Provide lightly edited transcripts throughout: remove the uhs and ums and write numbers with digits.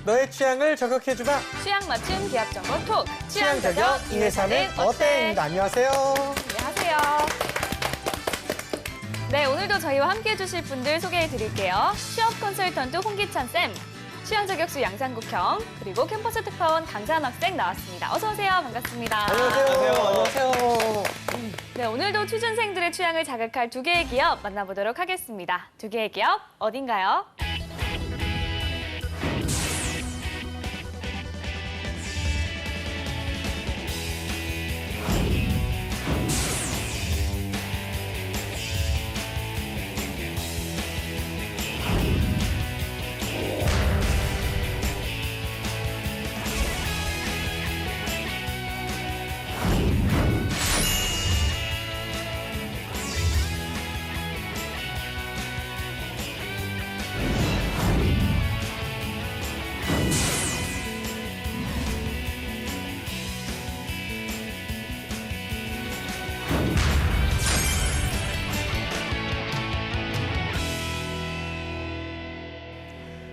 너의 취향을 저격해주마. 취향 맞춤 기합 정보 톡. 취향 저격 이 회사는 어때?입니다. 안녕하세요. 안녕하세요. 네, 오늘도 저희와 함께 해주실 분들 소개해 드릴게요. 취업 컨설턴트 홍기찬 쌤, 취향 저격수 양상국형, 그리고 캠퍼스 특파원 강산 학생 나왔습니다. 어서 오세요. 반갑습니다. 안녕하세요. 안녕하세요. 네, 오늘도 취준생들의 취향을 자극할 두 개의 기업 만나보도록 하겠습니다. 두 개의 기업 어딘가요?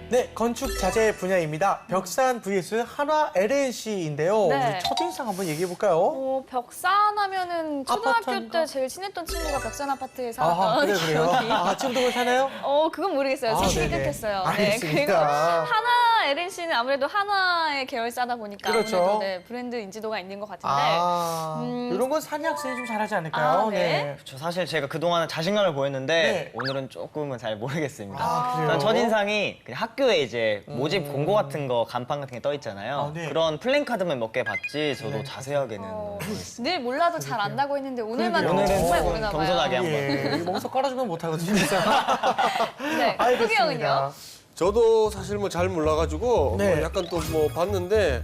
네, 건축 자재 분야입니다. 벽산 vs 한화 LNC인데요. 네. 우리 첫인상 한번 얘기해 볼까요? 벽산 하면은 초등학교 아파트인가? 때 제일 친했던 친구가 벽산 아파트에 아, 살았던 그래요? 기억이. 지금도 그걸 사나요? 그건 모르겠어요. 아, 지금 네네. 시작했어요. 알겠습니다. 그리고 한화 LNC는 아무래도 한화의 계열사다 보니까 그렇죠. 아무래도 네, 브랜드 인지도가 있는 것 같은데. 이런 건 산이 학생이 좀 잘하지 않을까요? 네. 저 사실 제가 그동안은 자신감을 보였는데 네. 오늘은 조금은 잘 모르겠습니다. 그래요? 일단 첫인상이 그냥 학교에 이제 모집 공고 같은 거 간판 같은 게 떠 있잖아요. 네. 그런 플랜카드만 몇 개 봤지 저도 네. 자세하게는 늘 몰라도 잘 안다고 했는데 오늘만큼 그러게요. 정말 오늘은 모르나 봐요. 겸손하게 한번. 예, 목소 깔아주면 못하거든요, 진짜. 네, 후기 형은요? 저도 사실 뭐 잘 몰라가지고 네. 뭐 약간 또 뭐 봤는데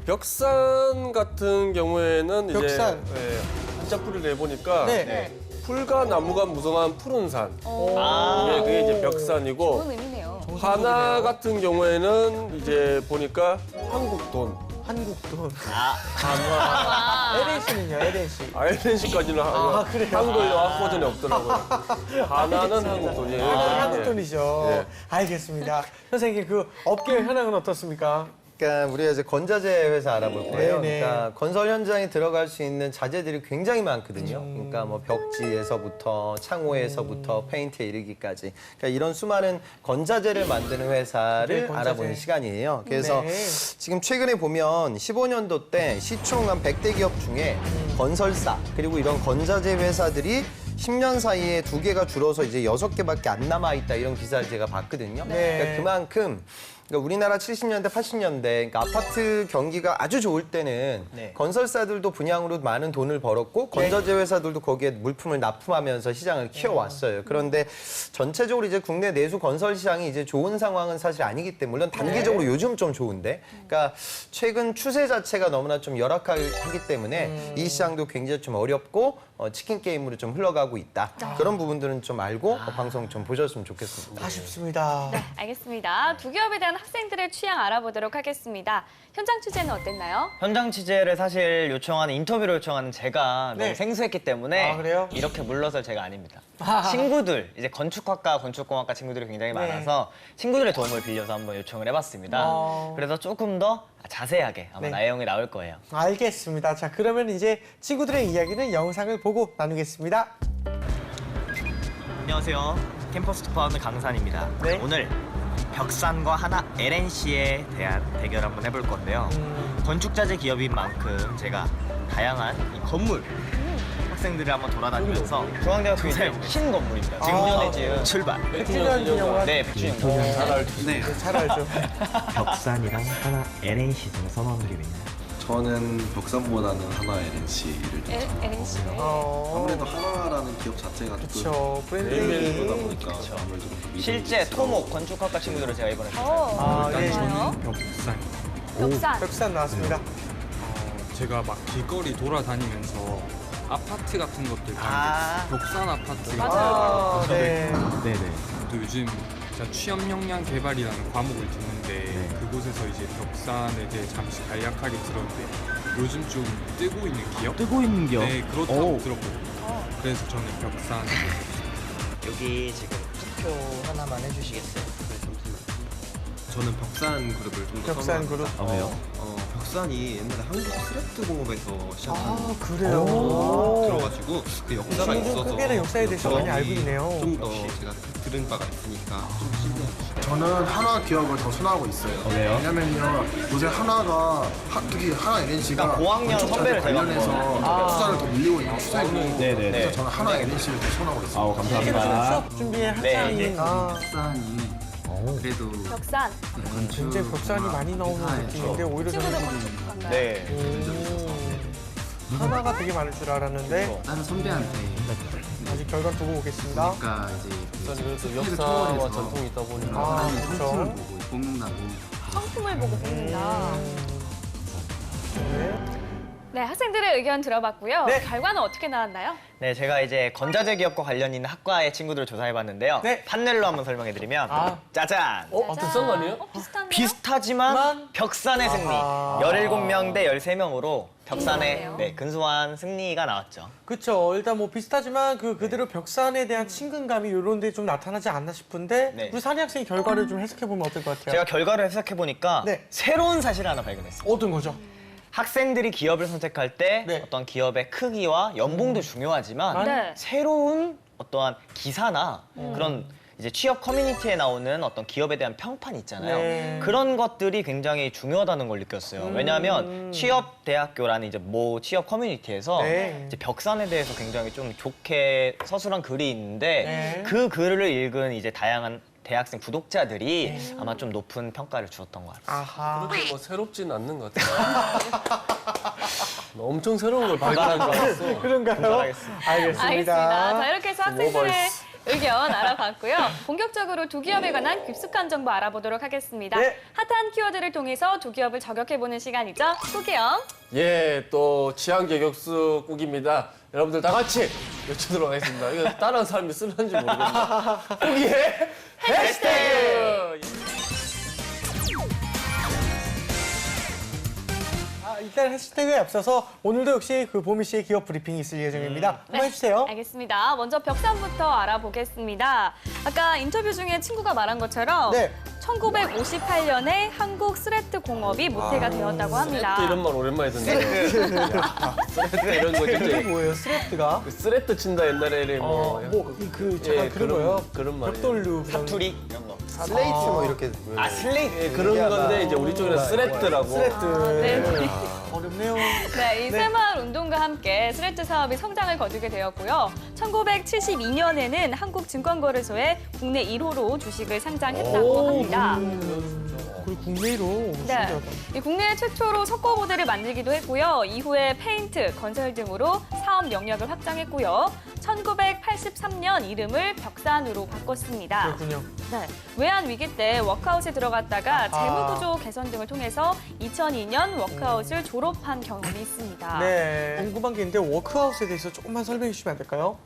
벽산 같은 경우에는 벽산. 이제 한자풀이를 내보니까 네. 네. 풀과 나무가 무성한 푸른 산. 아. 네, 그게 이제 벽산이고 좋은 의미네요. 하나 같은 경우에는 이제 보니까 한국돈. 한국돈. 와. LNC는요, LNC. LNC까지는 그래요? 한글 영화 버전이 없더라고요. 하나는 한국돈이에요. 한국돈이죠. 네. 알겠습니다. 선생님, 그 업계 현황은 어떻습니까? 그러니까 우리가 이제 건자재 회사 알아볼 거예요. 네네. 그러니까 건설 현장에 들어갈 수 있는 자재들이 굉장히 많거든요. 그러니까 뭐 벽지에서부터 창호에서부터 페인트에 이르기까지. 그러니까 이런 수많은 건자재를 만드는 회사를 네, 건자재. 알아보는 시간이에요. 그래서 네. 지금 최근에 보면 15년도 때 시총 한 100대 기업 중에 건설사 그리고 이런 건자재 회사들이 10년 사이에 2개가 줄어서 이제 6개밖에 안 남아있다 이런 기사를 제가 봤거든요. 네. 그러니까 그만큼 그러니까 우리나라 70년대, 80년대 그러니까 아파트 경기가 아주 좋을 때는 네. 건설사들도 분양으로 많은 돈을 벌었고 건자재 회사들도 거기에 물품을 납품하면서 시장을 키워왔어요. 그런데 전체적으로 이제 국내 내수 건설 시장이 이제 좋은 상황은 사실 아니기 때문에 물론 단기적으로 요즘 좀 좋은데 그러니까 최근 추세 자체가 너무나 좀 열악하기 때문에 이 시장도 굉장히 좀 어렵고 치킨 게임으로 좀 흘러가고 있다. 그런 부분들은 좀 알고 방송 좀 보셨으면 좋겠습니다. 아쉽습니다. 네, 알겠습니다. 두 기업에 대한 학생들의 취향 알아보도록 하겠습니다. 현장 취재는 어땠나요? 현장 취재를 사실 요청하는 인터뷰를 요청하는 제가 네. 너무 생소했기 때문에 아, 그래요? 이렇게 물러설 제가 아닙니다. 아하. 친구들 이제 건축학과, 건축공학과 친구들이 굉장히 네. 많아서 친구들의 도움을 빌려서 한번 요청을 해봤습니다. 그래서 조금 더 자세하게 아마 네. 내용이 나올 거예요. 알겠습니다. 자, 그러면 이제 친구들의 이야기는 영상을 보고 나누겠습니다. 안녕하세요. 캠퍼스 특파원 강산입니다. 네. 오늘 벽산과 하나 LNC에 대한 대결 한번 해볼 건데요. 건축자재 기업인 만큼 제가 다양한 이 건물 학생들을 한번 돌아다니면서 중앙대학교 이제 신 건물입니다. 지금 9년에 지은 출발. 100주년 기념관. 네, 100주년. 잘 알죠. 네, 잘 알죠. 벽산이랑 하나 LNC 중 선호하는 게 있나요? 저는 벽산보다는 하나 LNC를 좀 LNC. 아무래도 하나라는 기업 자체가 그렇죠. 조금 브랜드 매일매일보다 얘기. 보니까 아무래도 좀 믿음이 실제 있어서 토목 건축학과 친구들을 제가 이번에 찾아요. 아, 네. 벽산. 벽산. 벽산 나왔습니다. 제가 막 길거리 돌아다니면서 아파트 같은 것들 아. 봤는데 벽산 아파트 아, 네. 네네. 또 요즘 제가 취업 역량 개발이라는 과목을 듣는데 그곳에서 이제 벽산에 대해 잠시 간략하게 들었는데 요즘 좀 뜨고 있는 기업? 뜨고 있는 기업? 네, 그렇다고 오. 들었거든요. 그래서 저는 벽산 여기 지금 투표 하나만 해주시겠어요? 저는 벽산 그룹을 좀 더 벽산 선호합니다. 그룹. 아, 왜요? 벽산이 옛날에 한국 스레트 공업에서 시작한 그래요? 들어가지고 그 역사가 지금 있어서 크게는 역사에 대해서 많이 알고 있네요. 좀 더 제가 들은 바가 있으니까 좀 신기합니다. 저는 한화 기업을 더 선호하고 있어요. 왜요? 왜냐면요, 요새 한화가 특히 한화 NC가 그러니까 고학년 선배를 관련해서 대박으로. 투자를 더 밀리고 있는 추세고 네네네. 그래서 저는 한화 NC를 더 선호하고 있습니다. 아우, 지금 감사합니다. 수업 준비에 네, 한창인 이제 벽산이 그래도 벽산. 굉장히 벽산이 많이 나오는 느낌인데 오히려 친구도 저는 건축가인가요? 네. 하나가 되게 많을 줄 알았는데 다른 선배한테 아직 결과 두고 오겠습니다. 그러니까 이제 그래서 역사와 전통이 있다 보니까 아, 그렇죠. 뽑는다고 상품을 보고 뽑는다. 네. 네, 학생들의 의견 들어봤고요. 네. 결과는 어떻게 나왔나요? 네, 제가 이제 건자재 기업과 관련 있는 학과의 친구들을 조사해봤는데요. 네. 판넬로 한번 설명해드리면 아. 짜잔! 아, 비싼 거 아니에요? 비슷한데요? 비슷하지만 벽산의 승리. 아하. 17명 대 13명으로 벽산의 그러네요. 네, 근소한 승리가 나왔죠. 그렇죠. 일단 뭐 비슷하지만 그대로 벽산에 대한 친근감이 이런 데 좀 나타나지 않나 싶은데 네. 우리 산희 학생이 결과를 좀 해석해보면 어떨 것 같아요? 제가 결과를 해석해보니까 네. 새로운 사실을 하나 발견했어요. 어떤 거죠? 학생들이 기업을 선택할 때 네. 어떤 기업의 크기와 연봉도 중요하지만 네. 새로운 어떠한 기사나 그런 이제 취업 커뮤니티에 나오는 어떤 기업에 대한 평판 있잖아요. 네. 그런 것들이 굉장히 중요하다는 걸 느꼈어요. 왜냐하면 취업 대학교라는 이제 모 취업 커뮤니티에서 네. 이제 벽산에 대해서 굉장히 좀 좋게 서술한 글이 있는데 네. 그 글을 읽은 이제 다양한 대학생 구독자들이 아마 좀 높은 평가를 주었던 것 같아요. 아하. 그렇게 뭐 새롭지는 않는 것 같아요. 엄청 새로운 걸 발견한 줄 알았어. 그런가요? 분발하겠습니다. 알겠습니다. 자, 이렇게 해서 학생들의 의견 알아봤고요. 본격적으로 두 기업에 관한 깊숙한 정보 알아보도록 하겠습니다. 네. 핫한 키워드를 통해서 두 기업을 저격해보는 시간이죠. 소개영. 예, 또 취향 저격수 꾹입니다. 여러분들 다 같이 외치도록 하겠습니다. 이거 다른 사람이 쓰는지 모르겠네요. 꾹이의 해시태그! 일단 해시태그에 앞서서 오늘도 역시 그 보미 씨의 기업 브리핑이 있을 예정입니다. 한번 해주세요. 알겠습니다. 먼저 벽산부터 알아보겠습니다. 아까 인터뷰 중에 친구가 말한 것처럼 네. 1958년에 한국 스레트 공업이 모태가 되었다고 합니다. 스레트 이런 말 오랜만에 듣네요. 스레트 이런 거 그게 진짜. 뭐예요? 스레트가? 그 스레트 친다 옛날에 뭐. 잠깐 예, 그런 거요? 그런 말이에요. 벽돌류. 사투리 이런 거. 슬레이트 뭐 이렇게. 아 슬레이트. 예, 그런 건데 이제 우리 쪽에는 스레트라고. 스레트. 네. 어렵네요. 네, 이 새마을 운동과 함께 스레트 사업이 성장을 거두게 되었고요. 1972년에는 한국증권거래소에 국내 1호로 주식을 상장했다고 합니다. 그리고 국내로 네, 신기하다. 이 국내 최초로 석고보드를 만들기도 했고요. 이후에 페인트, 건설 등으로 사업 영역을 확장했고요. 1983년 이름을 벽산으로 바꿨습니다. 그렇군요. 네, 외환 위기 때 워크아웃에 들어갔다가 재무구조 개선 등을 통해서 2002년 워크아웃을 졸업한 경험이 있습니다. 네. 궁금한 게 있는데 워크아웃에 대해서 조금만 설명해 주시면 안 될까요?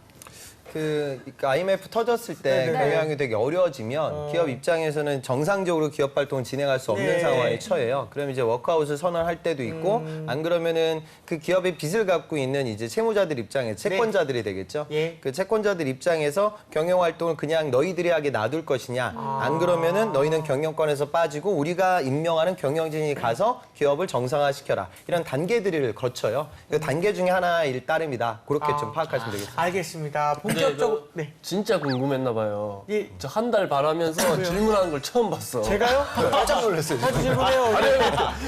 그 IMF 터졌을 때 네네. 경영이 되게 어려워지면 기업 입장에서는 정상적으로 기업 활동을 진행할 수 없는 네. 상황에 처해요. 그럼 이제 워크아웃을 선언할 때도 있고 안 그러면은 그 기업의 빚을 갖고 있는 이제 채무자들 입장에 채권자들이 되겠죠. 예. 그 채권자들 입장에서 경영 활동을 그냥 너희들이 하게 놔둘 것이냐. 안 그러면은 너희는 경영권에서 빠지고 우리가 임명하는 경영진이 가서 기업을 정상화시켜라. 이런 단계들을 거쳐요. 그 단계 중에 하나일 따름이다. 그렇게 좀 파악하시면 되겠습니다. 알겠습니다. 근데 본격적으로. 저 네. 진짜 궁금했나 봐요. 예. 저 한 달 반 하면서 질문하는 걸 처음 봤어. 제가요? 깜짝 놀랐어요. 자주 질문해요.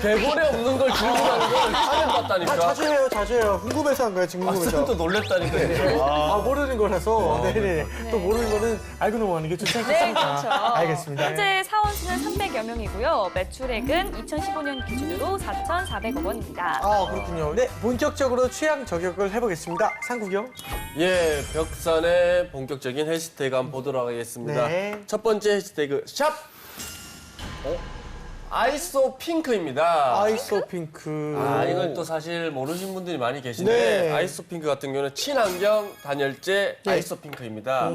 대본에 없는 걸 질문하는 걸 처음 봤다니까. 자주 해요, 자주 해요. 궁금해서 한 거예요, 지금 궁금해서. 또 놀랬다니까. 아, 모르는 거라서. 네네. 또 모르는 거는 알고 넘어가는 게 좋지 않겠습니까? 네, 그렇죠. 알겠습니다. 현재 사원수는 300여 명이고요. 매출액은 2015년 기준으로 4,400억 원입니다. 아, 그렇군요. 네, 본격적으로 취향 저격을 해보겠습니다. 상국이요. 예, 벽산의 본격적인 해시태그 한번 보도록 하겠습니다. 네. 첫 번째 해시태그 샵! 아이소 핑크입니다. 아이소 핑크. 이건 또 사실 모르시는 분들이 많이 계신데 네. 아이소 핑크 같은 경우는 친환경 단열재 아이소 핑크입니다.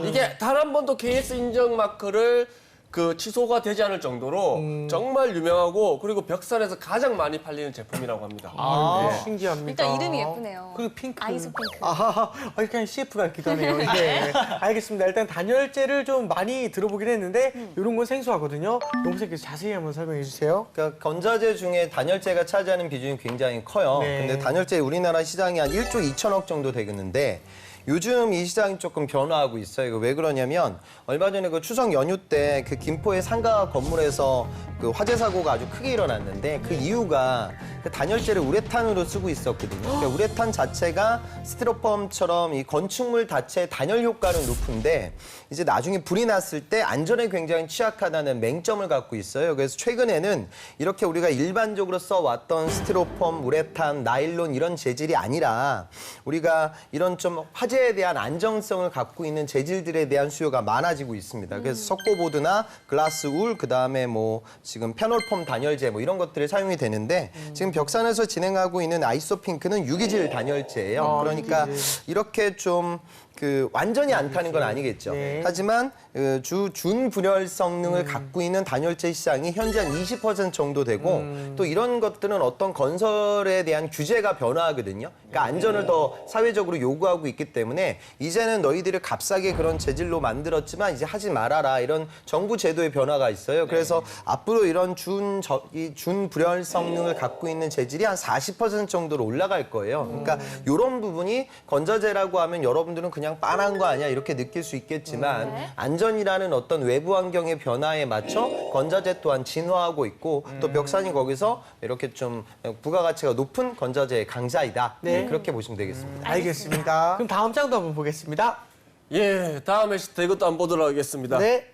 이게 단 한 번도 KS 인증 마크를 그 취소가 되지 않을 정도로 정말 유명하고 그리고 벽산에서 가장 많이 팔리는 제품이라고 합니다. 아, 신기합니다. 일단 이름이 예쁘네요. 그리고 핑크. 아이스 핑크. 아하, 그냥 CF 같기도 하네요. 네. 알겠습니다. 일단 단열재를 좀 많이 들어보긴 했는데 이런 건 생소하거든요. 용석께서 자세히 한번 설명해 주세요. 그러니까 건자재 중에 단열재가 차지하는 비중이 굉장히 커요. 네. 근데 단열재 우리나라 시장이 한 1조 2천억 정도 되겠는데 요즘 이 시장이 조금 변화하고 있어요. 이거 왜 그러냐면 얼마 전에 그 추석 연휴 때 그 김포의 상가 건물에서 그 화재 사고가 아주 크게 일어났는데 그 이유가 그 단열재를 우레탄으로 쓰고 있었거든요. 그러니까 우레탄 자체가 스티로폼처럼 이 건축물 자체의 단열 효과는 높은데 이제 나중에 불이 났을 때 안전에 굉장히 취약하다는 맹점을 갖고 있어요. 그래서 최근에는 이렇게 우리가 일반적으로 써왔던 스티로폼, 우레탄, 나일론 이런 재질이 아니라 우리가 이런 좀 화재에 대한 안정성을 갖고 있는 재질들에 대한 수요가 많아지고 있습니다. 그래서 석고보드나 글라스 울, 그다음에 뭐 지금 페놀폼 단열재 뭐 이런 것들이 사용이 되는데 지금 벽산에서 진행하고 있는 아이소핑크는 유기질 단열재예요. 그러니까 이렇게 좀 그 완전히 안 타는 건 아니겠죠. 네. 하지만 준분열 성능을 갖고 있는 단열재 시장이 현재 한 20% 정도 되고 또 이런 것들은 어떤 건설에 대한 규제가 변화하거든요. 그러니까 안전을 더 사회적으로 요구하고 있기 때문에 이제는 너희들이 값싸게 그런 재질로 만들었지만 이제 하지 말아라 이런 정부 제도의 변화가 있어요. 그래서 앞으로 이런 준분열 성능을 갖고 있는 재질이 한 40% 정도로 올라갈 거예요. 그러니까 이런 부분이 건자재라고 하면 여러분들은 그냥 빤한 거 아니야 이렇게 느낄 수 있겠지만 안전이라는 어떤 외부 환경의 변화에 맞춰 건자재 또한 진화하고 있고 또 벽산이 거기서 이렇게 좀 부가가치가 높은 건자재의 강자이다. 네. 그렇게 보시면 되겠습니다. 알겠습니다. 그럼 다음 장도 한번 보겠습니다. 예, 다음 해시태그 이것도 한번 보도록 하겠습니다. 네.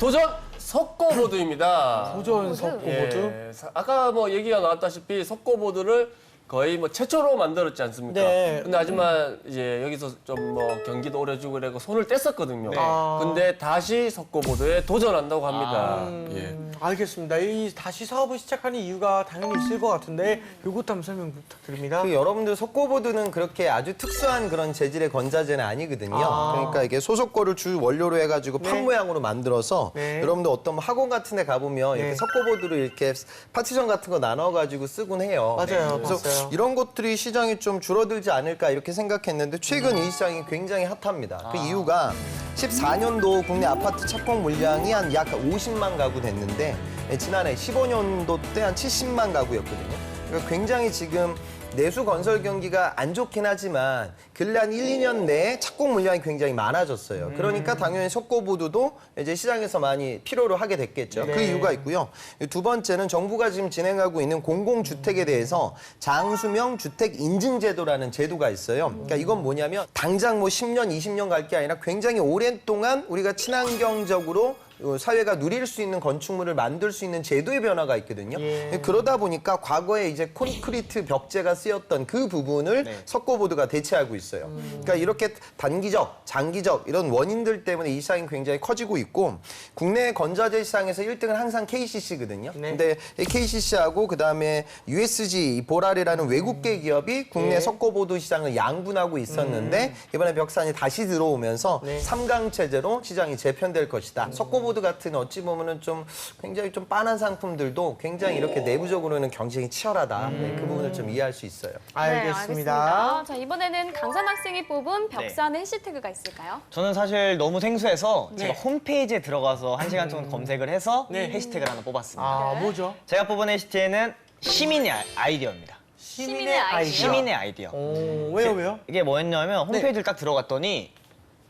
도전 석고보드입니다. 도전 석고보드. 예, 아까 뭐 얘기가 나왔다시피 석고보드를 거의 뭐 최초로 만들었지 않습니까? 네. 근데 하지만 이제 여기서 좀 뭐 경기도 오래 주고 그래고 손을 뗐었거든요. 근데 다시 석고보드에 도전한다고 합니다. 예. 알겠습니다. 이 다시 사업을 시작하는 이유가 당연히 있을 것 같은데 이것도 한번 설명 부탁드립니다. 그 여러분들 석고보드는 그렇게 아주 특수한 그런 재질의 건자재는 아니거든요. 그러니까 이게 소속고를 주 원료로 해가지고 판 모양으로 만들어서 여러분들 어떤 뭐 학원 같은 데 가보면 이렇게 석고보드로 이렇게 파티션 같은 거 나눠가지고 쓰곤 해요. 맞아요. 그래서 봤어요. 이런 것들이 시장이 좀 줄어들지 않을까 이렇게 생각했는데 최근 이 시장이 굉장히 핫합니다. 그 이유가 14년도 국내 아파트 착공 물량이 한 약 50만 가구 됐는데 지난해 15년도 때 한 70만 가구였거든요. 그러니까 굉장히 지금 내수 건설 경기가 안 좋긴 하지만 근래 한 1, 2년 내에 착공 물량이 굉장히 많아졌어요. 그러니까 당연히 석고보드도 이제 시장에서 많이 필요로 하게 됐겠죠. 그 이유가 있고요. 두 번째는 정부가 지금 진행하고 있는 공공주택에 대해서 장수명 주택 인증 제도라는 제도가 있어요. 그러니까 이건 뭐냐면 당장 뭐 10년, 20년 갈 게 아니라 굉장히 오랜 동안 우리가 친환경적으로 사회가 누릴 수 있는 건축물을 만들 수 있는 제도의 변화가 있거든요. 그러다 보니까 과거에 이제 콘크리트 벽재가 쓰였던 그 부분을 석고보드가 대체하고 있어요. 그러니까 이렇게 단기적, 장기적 이런 원인들 때문에 이 시장이 굉장히 커지고 있고 국내 건자재 시장에서 1등은 항상 KCC거든요. 근데 KCC하고 그다음에 USG 보랄이라는 외국계 기업이 국내 석고보드 시장을 양분하고 있었는데 이번에 벽산이 다시 들어오면서 3강 체제로 시장이 재편될 것이다. 석고보드 같은 어찌 보면은 좀 굉장히 좀 빤한 상품들도 굉장히 이렇게 내부적으로는 경쟁이 치열하다. 그 부분을 좀 이해할 수 있어요. 알겠습니다. 자, 이번에는 강산 학생이 뽑은 벽산의 해시태그가 있을까요? 저는 사실 너무 생소해서 제가 홈페이지에 들어가서 1시간 정도 검색을 해서 해시태그를 하나 뽑았습니다. 아, 뭐죠? 제가 뽑은 해시태그는 시민의 아이디어입니다. 시민의 아이디어. 시민의 아이디어. 왜요? 이게 뭐였냐면 홈페이지를 딱 들어갔더니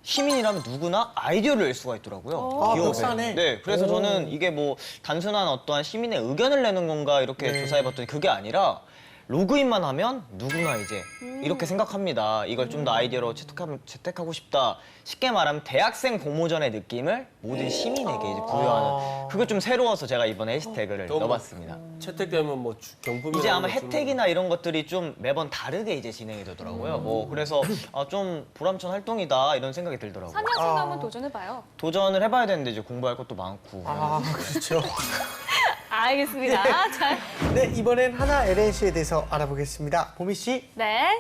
시민이라면 누구나 아이디어를 낼 수가 있더라고요. 아, 기업에. 벽산에? 네, 그래서 저는 이게 뭐 단순한 어떠한 시민의 의견을 내는 건가 이렇게 조사해봤더니 그게 아니라 로그인만 하면 누구나 이제 이렇게 생각합니다. 이걸 좀 더 아이디어로 채택하고 싶다. 쉽게 말하면 대학생 공모전의 느낌을 모든 시민에게 이제 부여하는 그게 좀 새로워서 제가 이번에 해시태그를 넣어봤습니다. 채택되면 뭐 경품이 이제 아마 혜택이나 이런 것들이 좀 매번 다르게 이제 진행이 되더라고요. 뭐 그래서 좀 보람찬 활동이다 이런 생각이 들더라고요. 산이 학생도 한번 도전해봐요. 도전을 해봐야 되는데 이제 공부할 것도 많고. 아, 그렇죠. 알겠습니다. 자, 네, 이번엔 하나 LNC에 대해서 알아보겠습니다. 보미 씨. 네.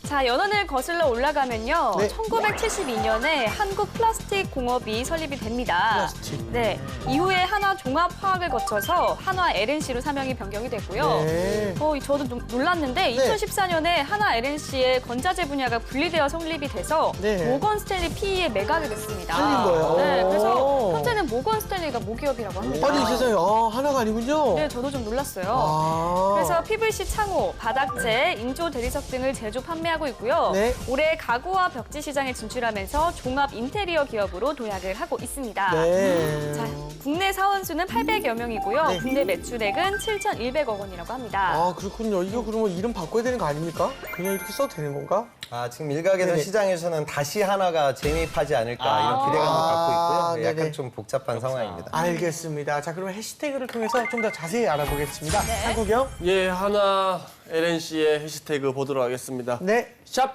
자, 연원을 거슬러 올라가면요. 네. 1972년에 한국 플라스틱 공업이 설립이 됩니다. 플라스틱. 네. 이후에 한화 종합화학을 거쳐서 한화 LNC로 사명이 변경이 됐고요. 네. 저도 좀 놀랐는데 2014년에 한화 LNC의 건자재 분야가 분리되어 설립이 돼서 네. 모건 스탠리 PE에 매각이 됐습니다. 팔린 거예요? 네, 그래서 오. 현재는 모건 스탠리가 모기업이라고 합니다. 아니 세상에 하나가 아니군요. 네, 저도 좀 놀랐어요. 아. 그래서 PVC 창호, 바닥재, 인조 대리석 등을 제조 판매하고 있고요. 네. 올해 가구와 벽지 시장에 진출하면서 종합 인테리어 기업으로 도약을 하고 있습니다. 네. 자, 국내 사원 수는 800여 명이고요. 네. 국내 매출액은 7,100억 원이라고 합니다. 아 그렇군요. 이거 그러면 이름 바꿔야 되는 거 아닙니까? 그냥 이렇게 써도 되는 건가? 아, 지금 일각에서 네네. 시장에서는 다시 하나가 재미입하지 않을까 이런 기대감을 갖고 있고요. 네, 약간 네네. 좀 복잡한 상황입니다. 알겠습니다. 자 그러면 해시태그를 통해서 좀 더 자세히 알아보겠습니다. 한국영. 예, 한화 LNC의 해시태그 보도록 하겠습니다. 네. 샵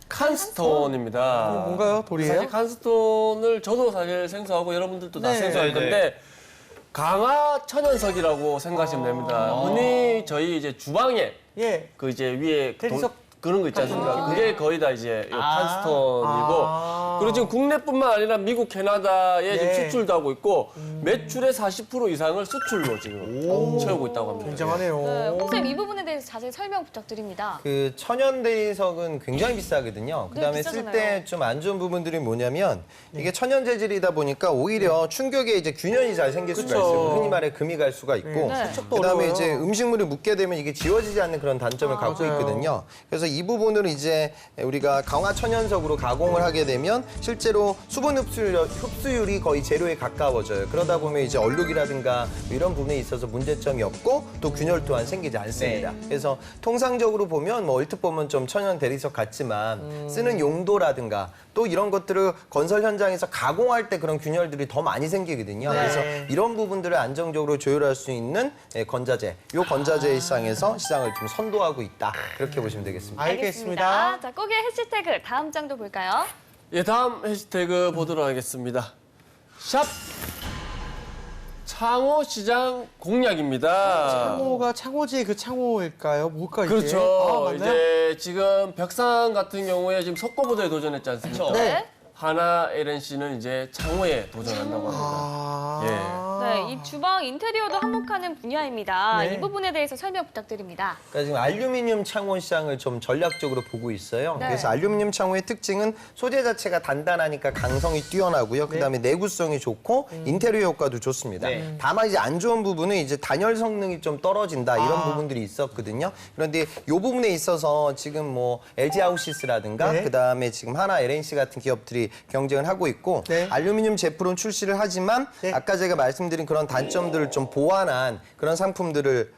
칸스톤입니다. 뭔가요? 돌이에요? 사실 칸스톤을 저도 사실 생소하고 여러분들도 다 네. 생소할 건데 강화 천연석이라고 생각하시면 됩니다. 흔히 저희 이제 주방에 예. 그 이제 위에 그 대리석 그런 거 있지 않습니까? 그게 거의 다 이제 요 칸스톤이고 아. 그리고 지금 국내뿐만 아니라 미국, 캐나다에 지금 네. 수출도 하고 있고 매출의 40% 이상을 수출로 지금 채우고 있다고 합니다. 굉장하네요. 네, 홍쌤 이 부분에 대해서 자세히 설명 부탁드립니다. 그 천연 대리석은 굉장히 비싸거든요. 그다음에 쓸 비싸잖아요. 때 좀 안 좋은 부분들이 뭐냐면 이게 천연 재질이다 보니까 오히려 충격에 이제 균열이 잘 생길 수가 그쵸. 있어요. 흔히 말해 금이 갈 수가 있고 네. 세척도 그다음에 어려워요. 이제 음식물이 묻게 되면 이게 지워지지 않는 그런 단점을 갖고 맞아요. 있거든요. 그래서 이 부분을 이제 우리가 강화 천연석으로 가공을 하게 되면 실제로 수분 흡수율이 거의 제로에 가까워져요. 그러다 보면 이제 얼룩이라든가 이런 부분에 있어서 문제점이 없고 또 균열 또한 생기지 않습니다. 그래서 통상적으로 보면 뭐 얼핏 보면 좀 천연 대리석 같지만 쓰는 용도라든가 또 이런 것들을 건설 현장에서 가공할 때 그런 균열들이 더 많이 생기거든요. 그래서 이런 부분들을 안정적으로 조율할 수 있는 건자재, 이 건자재 시장에서 시장을 좀 선도하고 있다. 그렇게 보시면 되겠습니다. 알겠습니다. 자, 꼭의 해시태그 다음 장도 볼까요? 예, 다음 해시태그 보도록 하겠습니다. 샵 창호시장 공략입니다. 창호가 창호지의 그 창호일까요? 뭘까 이게? 그렇죠. 아, 맞나요? 이제 지금 벽산 같은 경우에 지금 석고보드에 도전했지 않습니까? 네. 한화 LNC는 이제 창호에 도전한다고 합니다. 아. 네, 이 주방 인테리어도 한몫하는 분야입니다. 네. 이 부분에 대해서 설명 부탁드립니다. 그러니까 지금 알루미늄 창호 시장을 좀 전략적으로 보고 있어요. 네. 그래서 알루미늄 창호의 특징은 소재 자체가 단단하니까 강성이 뛰어나고요. 그다음에 내구성이 좋고 인테리어 효과도 좋습니다. 네. 다만 이제 안 좋은 부분은 이제 단열 성능이 좀 떨어진다 이런 부분들이 있었거든요. 그런데 이 부분에 있어서 지금 뭐 LG 하우시스라든가 네. 그다음에 지금 한화 LNC 같은 기업들이 경쟁을 하고 있고 네. 알루미늄 제품은 출시를 하지만 네. 아까 제가 말씀드린 그런 단점들을 좀 보완한 그런 상품들을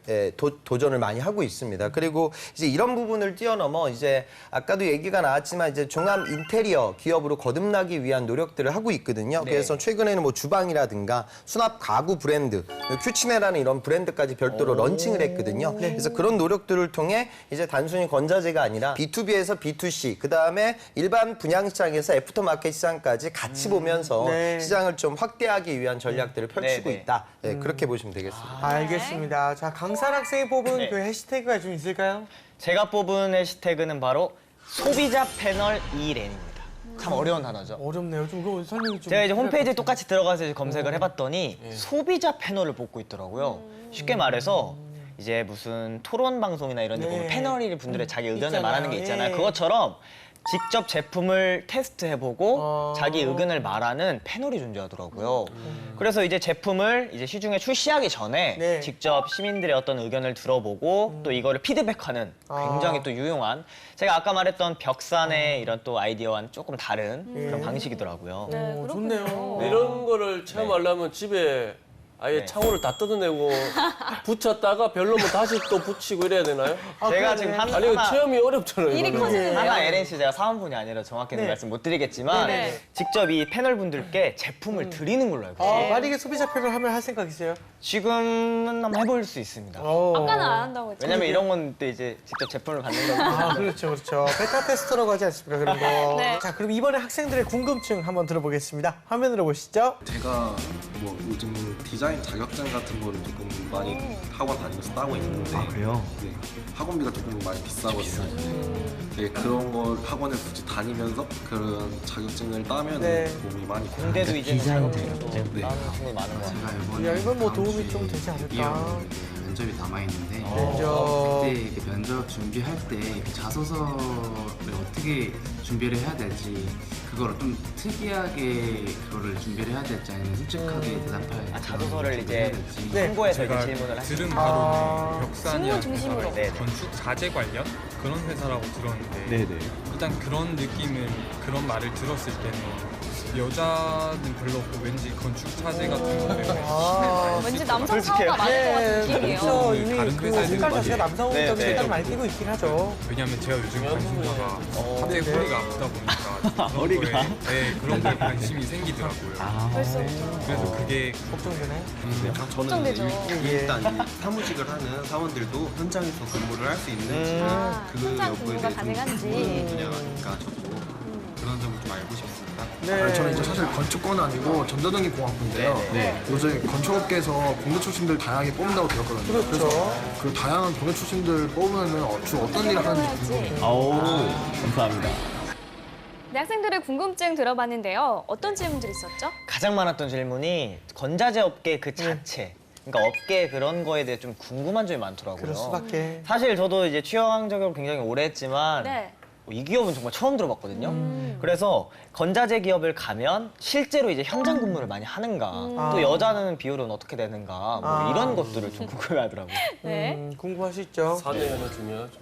도전을 많이 하고 있습니다. 그리고 이제 이런 부분을 뛰어넘어 이제 아까도 얘기가 나왔지만 이제 종합 인테리어 기업으로 거듭나기 위한 노력들을 하고 있거든요. 그래서 최근에는 뭐 주방이라든가 수납 가구 브랜드, 큐치네라는 이런 브랜드까지 별도로 런칭을 했거든요. 그래서 그런 노력들을 통해 이제 단순히 건자재가 아니라 B2B에서 B2C, 그다음에 일반 분양 시장에서 애프터마켓 시장까지 같이 보면서 네. 시장을 좀 확대하기 위한 전략들을 펼치고 네, 네. 있다. 네, 그렇게 보시면 되겠습니다. 알겠습니다. 자, 강산 학생이 뽑은 네. 그 해시태그가 좀 있을까요? 제가 뽑은 해시태그는 바로 소비자 패널 이랜입니다. 참 어려운 단어죠. 어렵네요. 좀 그거 설명이 좀. 제가 이제 홈페이지에 필요할 것 똑같이 들어가서 이제 검색을 해봤더니 소비자 패널을 뽑고 있더라고요. 쉽게 말해서 이제 무슨 토론 방송이나 이런 데 보면 패널이 분들의 자기 의견을 있잖아요. 말하는 게 있잖아요. 예. 그것처럼 직접 제품을 테스트해보고 자기 의견을 말하는 패널이 존재하더라고요. 그래서 이제 제품을 이제 시중에 출시하기 전에 네. 직접 시민들의 어떤 의견을 들어보고 또 이거를 피드백하는 굉장히 또 유용한 제가 아까 말했던 벽산의 이런 또 아이디어와는 조금 다른 그런 방식이더라고요. 네, 오, 그렇군요. 좋네요. 이런 거를 체험하려면 집에 아예 네. 창호를 다 뜯어내고 붙였다가 별로면 다시 또 붙이고 이래야 되나요? 제가 지금 아니 이거 체험이 어렵잖아요. 일이 이거는. 커지는데요. 하나 LNC 제가 사원분이 아니라 정확히는 네. 말씀 못 드리겠지만 네. 직접 이 패널 분들께 제품을 드리는 걸로 알고 있어요. 만약에 소비자 표를 하면 할 생각이세요? 지금은 한번 해볼 수 있습니다. 아까는 안 한다고 했죠. 왜냐면 이런 건 또 이제 직접 제품을 받는 거고. 아, 그렇죠, 그렇죠. 베타 테스터라고 하지 않습니까, 그런 거. 네. 자, 그럼 이번에 학생들의 궁금증 한번 들어보겠습니다. 화면으로 보시죠. 제가 뭐 요즘 디자인 디자인 자격증 같은 거를 조금 많이 학원 다니면서 따고 있는데 아, 그래요? 네, 학원비가 조금 많이 비싸거든요. 네, 그런 걸 학원을 굳이 다니면서 그런 자격증을 따면 네. 도움이 많이 돼요. 공대도 이제는 디자인 자격증도 자격증. 따는 친구들 많은 것 같아요. 야, 이건 뭐 도움이 좀 되지 않을까. 면접이 남아있는데 면접. 그때 그 면접 준비할 때 그 자소서를 어떻게 준비를 해야 될지 그거를 좀 특이하게 그거를 준비를 해야 될지 아니면 솔직하게 대답할 자소서를 이제 해야 될지 홍보해서 이제 제가 질문을 하시죠. 들은 바로는 벽산이라는 질문 중심으로. 회사가 네. 건축 자재 관련 그런 회사라고 들었는데 네네. 일단 그런 느낌은 그런 말을 들었을 때는 여자는 별로 없고 왠지 건축 자재 같은 거 때문에 왠지 남성 사고가 많을 것 같은 느낌이에요. 그렇죠. 그 이미 다른 그 회사에서는 색깔 자체가 많이- 남성적인 네, 네. 색깔을 많이 띄고 있긴 하죠. 왜냐면 제가 요즘 관심사가 갑자기 네. 허리가 아프다 보니까 그런 거에 그런 거에 관심이 생기더라고요. 그래서 그게 걱정되네. 저는 걱정되죠. 일단 이 사무직을 하는 사원들도 현장에서 근무를 할 수 있는지 그 현장 여부에 근무가 대해 좀 가능한지. 궁금한 분야니까 저도 그런 점을 좀 알고 싶습니다. 네. 저는 이제 사실 건축과는 아니고 전자등기 공학부인데요. 요새 건축업계에서 공대 출신들 다양하게 뽑는다고 들었거든요. 그렇죠. 그래서 그 다양한 공대 출신들 뽑으면은 주로 어떤 일을 하는지 궁금해요. 아우, 감사합니다. 네, 학생들의 궁금증 들어봤는데요. 어떤 질문들이 있었죠? 가장 많았던 질문이 건자재 업계 그 자체. 그러니까 업계 그런 거에 대해 좀 궁금한 점이 많더라고요. 그럴 수밖에. 사실 저도 이제 취업 적용을 굉장히 오래 했지만 네. 이 기업은 정말 처음 들어봤거든요. 그래서 건자재 기업을 가면 실제로 이제 현장 근무를 많이 하는가, 또 여자는 비율은 어떻게 되는가, 뭐 이런 것들을 좀 궁금해하더라고요. 네. 궁금할 수 있죠. 사내면은 중요하죠.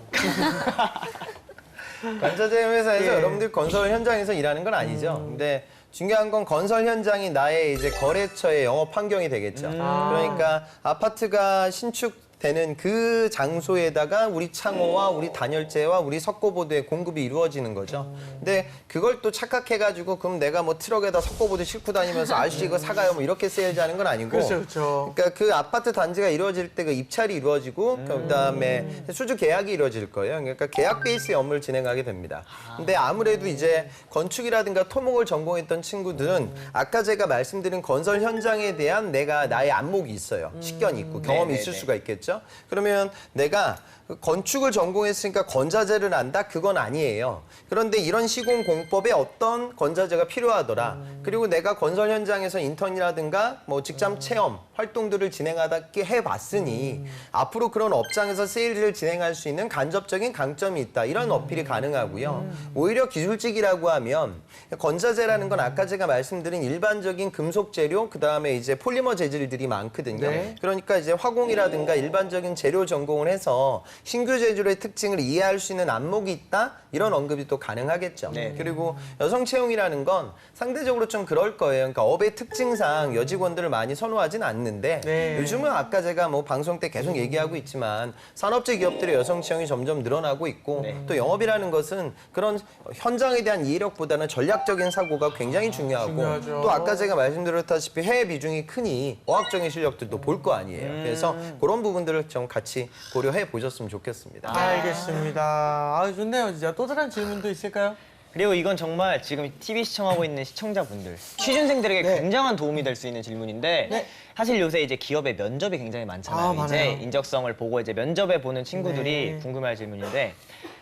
건자재 회사에서 여러분들 건설 현장에서 일하는 건 아니죠. 근데 중요한 건 건설 현장이 나의 이제 거래처의 영업 환경이 되겠죠. 그러니까 아파트가 신축되는 그 장소에다가 우리 창호와 우리 단열재와 우리 석고보드의 공급이 이루어지는 거죠. 근데 그걸 또 착각해가지고 그럼 내가 뭐 트럭에다 석고보드 싣고 다니면서 아저씨 이거 사가요 뭐 이렇게 세일즈하는 건 아니고. 그렇죠, 그렇죠. 그러니까 그 아파트 단지가 이루어질 때 그 입찰이 이루어지고 그다음에 수주 계약이 이루어질 거예요. 그러니까 계약 베이스의 업무를 진행하게 됩니다. 근데 아무래도 이제 건축이라든가 토목을 전공했던 친구들은 아까 제가 말씀드린 건설 현장에 대한 나의 안목이 있어요. 식견이 있고 경험이 있을 수가 있겠죠. 그러면 내가 건축을 전공했으니까 건자재를 안다? 그건 아니에요. 그런데 이런 시공공법에 어떤 건자재가 필요하더라. 그리고 내가 건설 현장에서 인턴이라든가 뭐 직장 체험 활동들을 진행하다 해봤으니 앞으로 그런 업장에서 세일즈를 진행할 수 있는 간접적인 강점이 있다. 이런 어필이 가능하고요. 오히려 기술직이라고 하면 건자재라는 건 아까 제가 말씀드린 일반적인 금속 재료 그다음에 이제 폴리머 재질들이 많거든요. 네. 그러니까 이제 화공이라든가 일반적인 재료 전공을 해서 신규 재질의 특징을 이해할 수 있는 안목이 있다? 이런 언급이 또 가능하겠죠. 그리고 여성 채용이라는 건 상대적으로 좀 그럴 거예요. 그러니까 업의 특징상 여직원들을 많이 선호하진 않는데 네. 요즘은 아까 제가 뭐 방송 때 계속 얘기하고 있지만 산업재 기업들의 여성 채용이 점점 늘어나고 있고 또 영업이라는 것은 그런 현장에 대한 이해력보다는 전략적인 사고가 굉장히 중요하고 중요하죠. 또 아까 제가 말씀드렸다시피 해외 비중이 크니 어학적인 실력들도 볼 거 아니에요. 그래서 그런 부분들을 좀 같이 고려해 보셨으면 좋겠습니다. 알겠습니다. 아, 좋네요. 진짜 또 다른 질문도 있을까요? 그리고 이건 정말 지금 TV 시청하고 있는 시청자분들, 취준생들에게 굉장한 도움이 될 수 있는 질문인데 사실 요새 이제 기업의 면접이 굉장히 많잖아요. 아, 이제 많아요. 인적성을 보고 이제 면접에 보는 친구들이 궁금해할 질문인데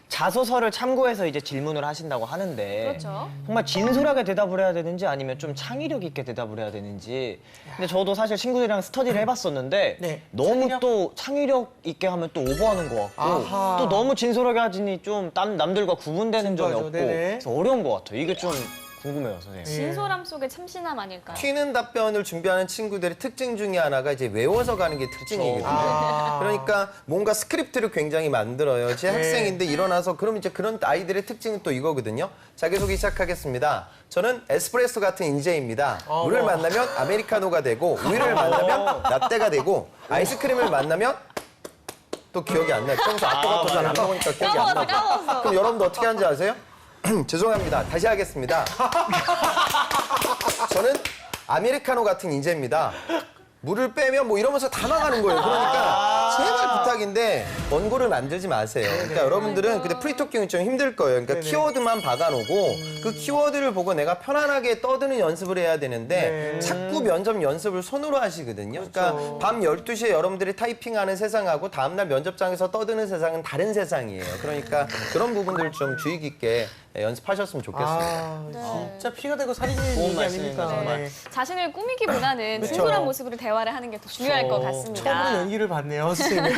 자소서를 참고해서 이제 질문을 하신다고 하는데 그렇죠. 정말 진솔하게 대답을 해야 되는지 아니면 좀 창의력 있게 대답을 해야 되는지. 근데 저도 사실 친구들이랑 스터디를 해봤었는데 네. 너무 창의력? 또 창의력 있게 하면 또 오버하는 것 같고 아하. 또 너무 진솔하게 하지니 좀 남들과 구분되는 점이 진도하죠. 없고 네네. 그래서 어려운 것 같아요. 이게 좀 궁금해요, 선생님. 진솔함 속에 참신함 아닐까요? 튀는 답변을 준비하는 친구들의 특징 중에 하나가 이제 외워서 가는 게 특징이거든요. 아. 그러니까 뭔가 스크립트를 굉장히 만들어요. 제 학생인데 일어나서 그럼 이제 그런 아이들의 특징은 또 이거거든요. 자기소개 시작하겠습니다. 저는 에스프레소 같은 인재입니다. 물을 만나면 아메리카노가 되고 우유를 만나면 라떼가 되고 아이스크림을 만나면 또 기억이 안 나요. 평소 아토마토 잘 안 먹으니까 기억이 안 나죠. 까먹었어. 그럼 여러분도 어떻게 하는지 아세요? 죄송합니다. 다시 하겠습니다. 저는 아메리카노 같은 인재입니다. 물을 빼면 뭐 이러면서 다 나가는 거예요. 그러니까 제발 부탁인데 원고를 만들지 마세요. 그러니까 여러분들은 근데 프리토킹은 좀 힘들 거예요. 그러니까 키워드만 박아놓고 그 키워드를 보고 내가 편안하게 떠드는 연습을 해야 되는데 자꾸 면접 연습을 손으로 하시거든요. 그러니까 밤 12시에 여러분들이 타이핑하는 세상하고 다음날 면접장에서 떠드는 세상은 다른 세상이에요. 그러니까 그런 부분들 좀 주의 깊게 연습하셨으면 좋겠습니다. 진짜 피가 되고 살이 되는 좋은 얘기 말씀입니다, 아닙니까? 정말. 네. 자신을 꾸미기보다는 그쵸. 진솔한 모습으로 대화를 하는 게 더 중요할 것 같습니다. 처음으로 연기를 봤네요, 선생님.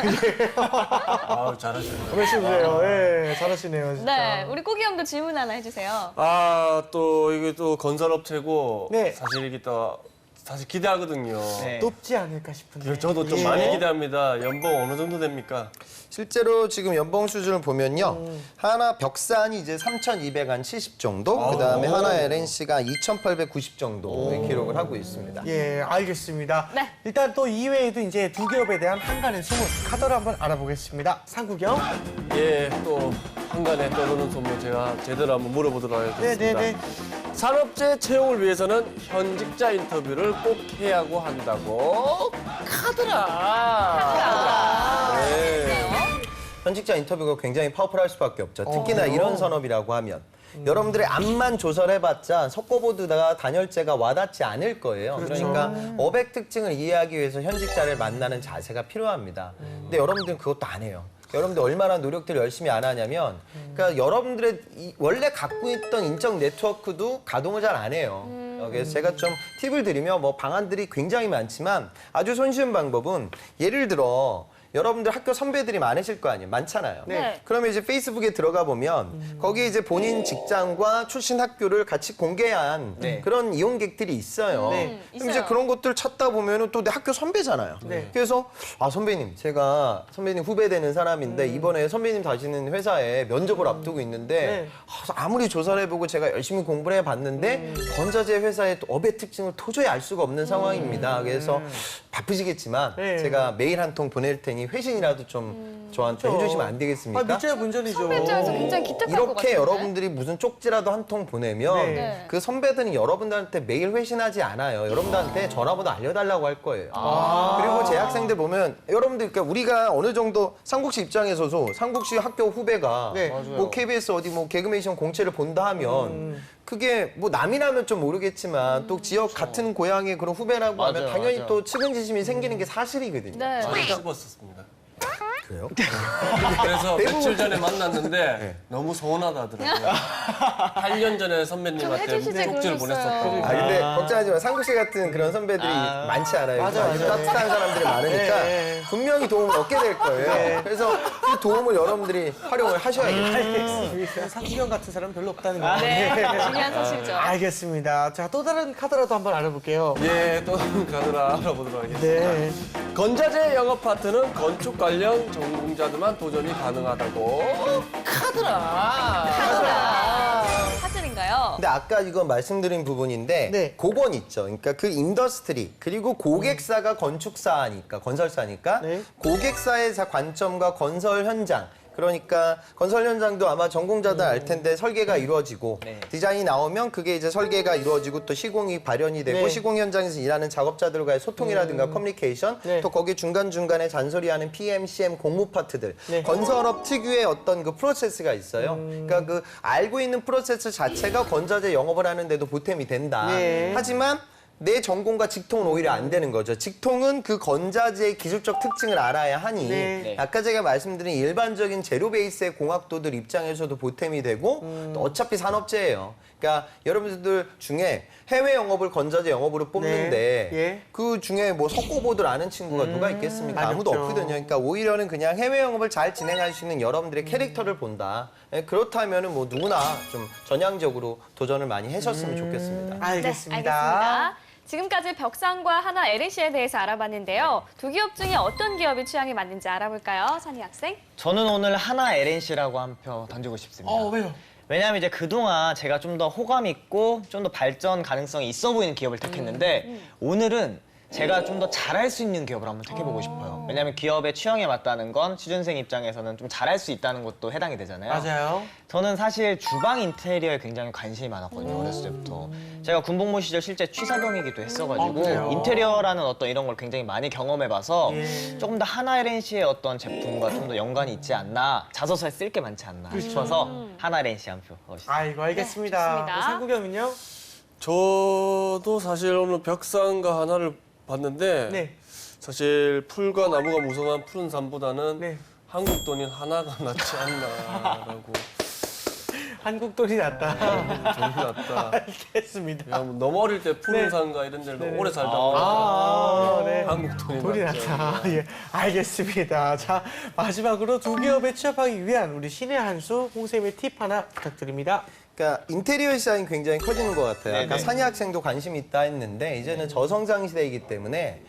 아우, 잘하시네요. 멋있으세요. 예, 잘하시네요, 진짜. 네, 우리 꾸기 형도 질문 하나 해주세요. 아, 또 이게 또 건설업체고 네. 사실 이게 또 사실 기대하거든요. 네. 높지 않을까 싶은데. 저도 좀 예. 많이 기대합니다. 연봉 어느 정도 됩니까? 실제로 지금 연봉 수준을 보면요. 하나 벽산이 이제 3,270 정도, 그다음에 하나 LNC가 2,890 정도 기록을 하고 있습니다. 예, 알겠습니다. 네. 일단 또 이외에도 이제 두 기업에 대한 한간의 소문 카더를 한번 알아보겠습니다. 상국영. 예, 또 한간에 떠도는 소문 제가 제대로 한번 물어보도록 하겠습니다. 네네네. 산업재 채용을 위해서는 현직자 인터뷰를 꼭 해야 하고 한다고 카더라. 네. 현직자 인터뷰가 굉장히 파워풀할 수밖에 없죠. 특히나 이런 산업이라고 하면. 여러분들이 앞만 조사를 해봤자 석고보드가 단열재가 와닿지 않을 거예요. 그러니까 어백 특징을 이해하기 위해서 현직자를 만나는 자세가 필요합니다. 근데 여러분들은 그것도 안 해요. 여러분들 얼마나 노력들을 열심히 안 하냐면 그러니까 여러분들의 원래 갖고 있던 인적 네트워크도 가동을 잘 안 해요. 그래서 제가 좀 팁을 드리면 뭐 방안들이 굉장히 많지만 아주 손쉬운 방법은 예를 들어 여러분들 학교 선배들이 많으실 거 아니에요? 많잖아요. 네. 그러면 이제 페이스북에 들어가 보면 거기에 이제 본인 직장과 출신 학교를 같이 공개한 그런 이용객들이 있어요. 네. 그럼 이제 그런 것들 찾다 보면은 또 내 학교 선배잖아요. 네. 그래서 아 선배님 제가 선배님 후배 되는 사람인데 이번에 선배님 다시는 회사에 면접을 앞두고 있는데 네. 아무리 조사를 해보고 제가 열심히 공부를 해봤는데 건자재 회사의 또 업의 특징을 도저히 알 수가 없는 상황입니다. 그래서 바쁘시겠지만 네. 제가 메일 한 통 보낼 테니 회신이라도 좀 저한테 해주시면 안 되겠습니까? 아, 밑자야 문전이죠. 선배 입장에서 굉장히 기특할 것 이렇게 같은데. 여러분들이 무슨 쪽지라도 한 통 보내면 네. 그 선배들은 여러분들한테 매일 회신하지 않아요. 여러분들한테 전화번호 알려달라고 할 거예요. 그리고 제 학생들 보면 여러분들 그러니까 우리가 어느 정도 삼국시 입장에서도 삼국시 학교 후배가 네. 뭐 KBS 어디 뭐 개그맨시험 공채를 본다 하면 그게 뭐 남이라면 좀 모르겠지만 또 지역 같은 고향의 그런 후배라고 하면 맞아요, 당연히 맞아요. 또 측은지심이 생기는 게 사실이거든요. 네. 많이 씹었었습니다. 그래요? 그래서 대부분- 며칠 전에 만났는데 너무 서운하다 하더라고요. 8년 전에 좀 선배님한테 해주시지 쪽지를 그러셨어요. 보냈었다고. 아 근데 걱정하지 마. 상국씨 같은 그런 선배들이 많지 않아요. 맞아, 아주 맞아. 따뜻한 사람들이 많으니까 네. 분명히 도움을 얻게 될 거예요. 그래서 그 도움을 여러분들이 활용을 하셔야겠죠. 상국영 같은 사람은 별로 없다는 거. 네, 중요한 사실이죠. 알겠습니다. 자, 또 다른 카더라도 한번 알아볼게요. 예, 또 가느라 알아보도록 하겠습니다. 네. 건자재 영업 파트는 건축 관련 전공자들만 도전이 가능하다고 카더라. 사실인가요? 근데 아까 이거 말씀드린 부분인데 네. 그건 있죠. 그러니까 그 인더스트리 그리고 고객사가 건축사니까 건설사니까 네. 고객사의 관점과 건설 현장 그러니까 건설 현장도 아마 전공자들 알 텐데 설계가 이루어지고 디자인이 나오면 그게 이제 설계가 이루어지고 또 시공이 발현이 되고 네. 시공 현장에서 일하는 작업자들과의 소통이라든가 커뮤니케이션 네. 또 거기 중간중간에 잔소리하는 PM, CM 공무 파트들 네. 건설업 특유의 어떤 그 프로세스가 있어요. 그러니까 그 알고 있는 프로세스 자체가 건자재 영업을 하는데도 보탬이 된다. 네. 하지만 내 전공과 직통은 오히려 안 되는 거죠. 직통은 그 건자재의 기술적 특징을 알아야 하니 네. 아까 제가 말씀드린 일반적인 재료 베이스의 공학도들 입장에서도 보탬이 되고 또 어차피 산업재예요. 그러니까 여러분들 중에 해외 영업을 건자재 영업으로 뽑는데 네. 예. 그 중에 뭐 석고보드를 아는 친구가 누가 있겠습니까? 많이 아무도 없죠. 없거든요. 그러니까 오히려는 그냥 해외 영업을 잘 진행할 수 있는 여러분들의 캐릭터를 본다. 예, 그렇다면은 뭐 누구나 좀 전향적으로 도전을 많이 하셨으면 좋겠습니다. 알겠습니다. 네, 알겠습니다. 지금까지 벽산과 하나 LNC에 대해서 알아봤는데요. 두 기업 중에 어떤 기업이 취향에 맞는지 알아볼까요? 산희 학생? 저는 오늘 하나 LNC라고 한 표 던지고 싶습니다. 왜요? 왜냐하면 이제 그동안 제가 좀 더 호감 있고 좀 더 발전 가능성이 있어 보이는 기업을 택했는데 오늘은 제가 좀 더 잘할 수 있는 기업을 한번 택해보고 싶어요. 왜냐하면 기업의 취향에 맞다는 건 취준생 입장에서는 좀 잘할 수 있다는 것도 해당이 되잖아요. 맞아요. 저는 사실 주방 인테리어에 굉장히 관심이 많았거든요. 어렸을 때부터. 제가 군복무 시절 실제 취사병이기도 했어가지고 그래요? 인테리어라는 어떤 이런 걸 굉장히 많이 경험해봐서 예. 조금 더 하나 LNC의 어떤 제품과 좀 더 연관이 있지 않나, 자소서에 쓸 게 많지 않나 싶어서 하나 LNC 한 표 넣으시죠. 아이고, 알겠습니다. 네, 좋습니다. 상국형은요? 저도 사실 오늘 벽산과 하나를 봤는데 네. 사실 풀과 나무가 무성한 푸른 산보다는 네. 한국 돈인 하나가 낫지 않나라고. 한국 돈이 낫다. 돈이 낫다. 알겠습니다. 야, 뭐 너무 어릴 때 푸른 네. 산과 이런 데를 네네. 오래 살다 보니까 네. 한국 돈이 돈이 낫지 않나. 낫다. 예, 알겠습니다. 자, 마지막으로 두 기업에 취업하기 위한 우리 신의 한 수 홍쌤의 팁 하나 부탁드립니다. 그러니까 인테리어 시장이 굉장히 커지는 것 같아요. 아까 네네. 산이 학생도 관심이 있다 했는데 이제는 저성장 시대이기 때문에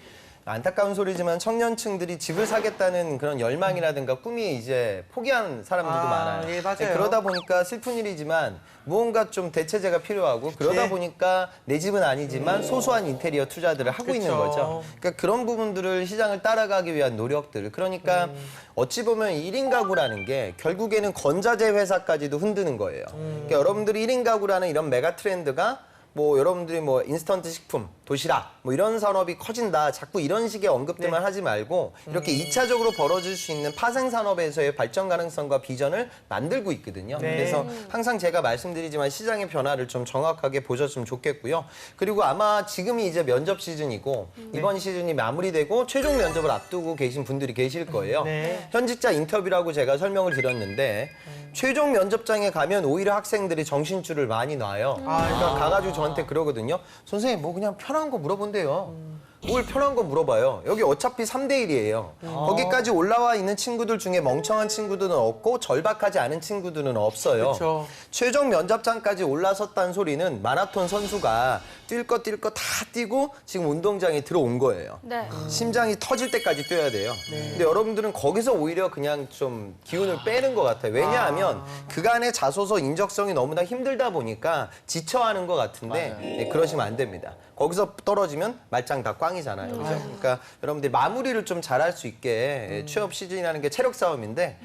안타까운 소리지만 청년층들이 집을 사겠다는 그런 열망이라든가 꿈이 이제 포기한 사람들도 아, 많아요. 예, 맞아요. 그러다 보니까 슬픈 일이지만 무언가 좀 대체제가 필요하고 그러다 네. 보니까 내 집은 아니지만 소소한 인테리어 투자들을 하고 있는 그쵸. 거죠. 그러니까 그런 부분들을 시장을 따라가기 위한 노력들. 그러니까 어찌 보면 1인 가구라는 게 결국에는 건자재 회사까지도 흔드는 거예요. 그러니까 여러분들이 1인 가구라는 이런 메가 트렌드가 뭐 여러분들이 뭐 인스턴트 식품, 도시락 뭐 이런 산업이 커진다. 자꾸 이런 식의 언급들만 하지 말고 이렇게 2차적으로 벌어질 수 있는 파생 산업에서의 발전 가능성과 비전을 만들고 있거든요. 네. 그래서 항상 제가 말씀드리지만 시장의 변화를 좀 정확하게 보셨으면 좋겠고요. 그리고 아마 지금이 이제 면접 시즌이고 이번 시즌이 마무리되고 최종 면접을 앞두고 계신 분들이 계실 거예요. 네. 현직자 인터뷰라고 제가 설명을 드렸는데 최종 면접장에 가면 오히려 학생들이 정신줄을 많이 놔요. 그러니까 가가지고 저한테 그러거든요. 선생님 뭐 그냥 편한 거 물어본대요. 뭘 편한 거 물어봐요. 여기 어차피 3대 1이에요. 거기까지 올라와 있는 친구들 중에 멍청한 친구들은 없고 절박하지 않은 친구들은 없어요. 그쵸. 최종 면접장까지 올라섰다는 소리는 마라톤 선수가 뛸 거 다 뛰고 지금 운동장에 들어온 거예요. 네. 심장이 터질 때까지 뛰어야 돼요. 근데 여러분들은 거기서 오히려 그냥 좀 기운을 빼는 것 같아요. 왜냐하면 그간의 자소서 인적성이 너무나 힘들다 보니까 지쳐하는 것 같은데 네, 그러시면 안 됩니다. 거기서 떨어지면 말짱 다 꽝이잖아요. 그죠? 그러니까 여러분들이 마무리를 좀 잘할 수 있게 취업 시즌이라는 게 체력 싸움인데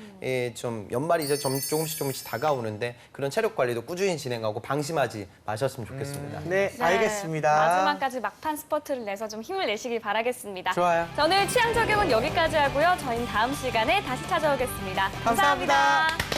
좀 연말이 이제 조금씩 다가오는데 그런 체력 관리도 꾸준히 진행하고 방심하지 마셨으면 좋겠습니다. 네, 네, 알겠습니다. 마지막까지 막판 스퍼트를 내서 좀 힘을 내시길 바라겠습니다. 좋아요. 오늘 취향 적용은 여기까지 하고요. 저희는 다음 시간에 다시 찾아오겠습니다. 감사합니다. 감사합니다.